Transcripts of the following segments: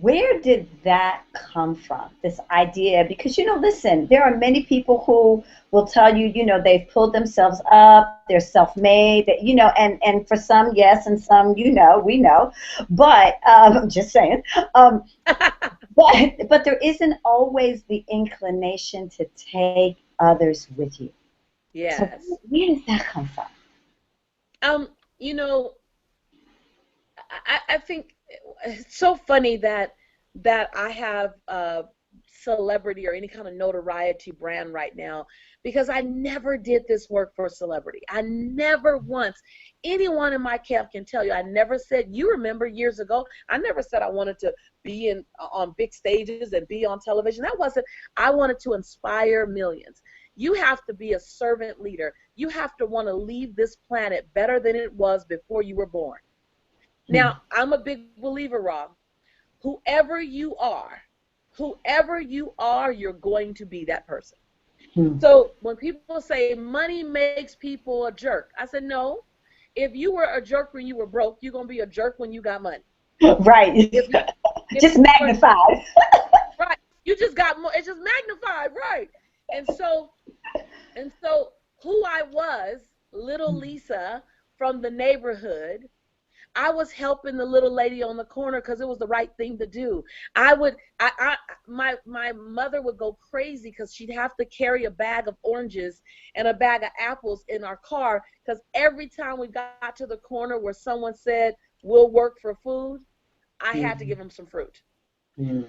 Where did that come from? This idea? Because, listen, there are many people who will tell you, they've pulled themselves up, they're self-made, that, and for some, yes, and some, we know. But I'm just saying. But there isn't always the inclination to take others with you. So Yes. where does that come from? Um, you know, I think it's so funny that I have a celebrity or any kind of notoriety brand right now because I never did this work for celebrity. I never once, anyone in my camp can tell you, I never said, you remember years ago, I never said I wanted to be in on big stages and be on television. That wasn't, I wanted to inspire millions. You have to be a servant leader. You have to want to leave this planet better than it was before you were born. Hmm. Now, I'm a big believer, Rob. Whoever you are, whoever you are, you're going to be that person. Hmm. So when people say money makes people a jerk, I said, no. If you were a jerk when you were broke, you're going to be a jerk when you got money. Right. If you, if Just you were, magnified. right, you just got more, it's just magnified, right? And so, and so who I was, little Lisa from the neighborhood, I was helping the little lady on the corner because it was the right thing to do. My mother would go crazy because she'd have to carry a bag of oranges and a bag of apples in our car because every time we got to the corner where someone said, we'll work for food, I had to give Hmm. them some fruit. Hmm.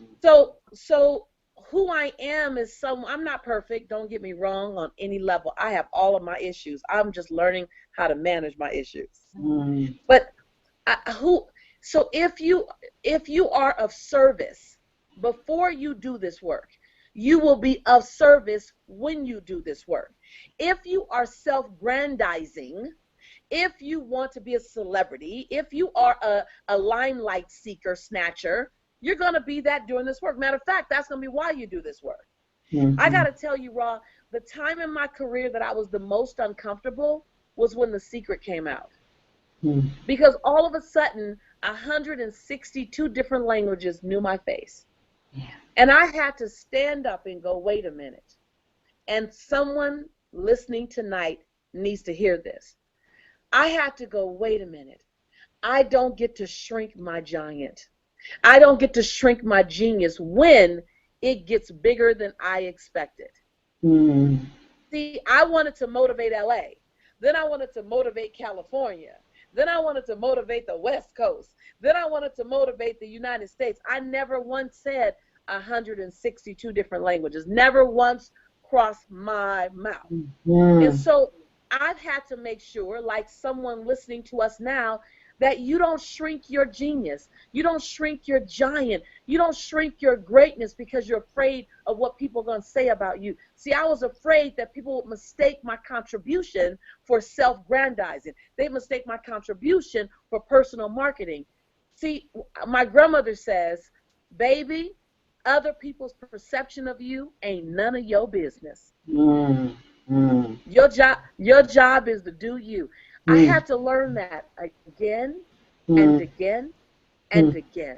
So who I am is I'm not perfect, don't get me wrong on any level. I have all of my issues. I'm just learning how to manage my issues. Hmm. But who so if you are of service before you do this work, you will be of service when you do this work. If you are self-grandizing, if you want to be a celebrity, if you are a limelight seeker snatcher, you're going to be that during this work. Matter of fact, that's going to be why you do this work. I got Hmm. to tell you, Raw, the time in my career that I was the most uncomfortable was when The Secret came out, Hmm. because all of a sudden 162 different languages knew my face, Yeah. and I had to stand up and go, wait a minute. And someone listening tonight needs to hear this. I had to go, wait a minute. I don't get to shrink my giant. I don't get to shrink my genius when it gets bigger than I expected. Hmm. See, I wanted to motivate LA. Then I wanted to motivate California. Then I wanted to motivate the West Coast. Then I wanted to motivate the United States. I never once said 162 different languages. Never once crossed my mouth. And Hmm. so I've had to make sure, like someone listening to us now, that you don't shrink your genius. You don't shrink your giant. You don't shrink your greatness because you're afraid of what people are going to say about you. See, I was afraid that people would mistake my contribution for self-grandizing. They mistake my contribution for personal marketing. See, my grandmother says, baby, other people's perception of you ain't none of your business. Hmm. Hmm. Your job is to do you. I Hmm. had to learn that again and Hmm. again and Hmm. again.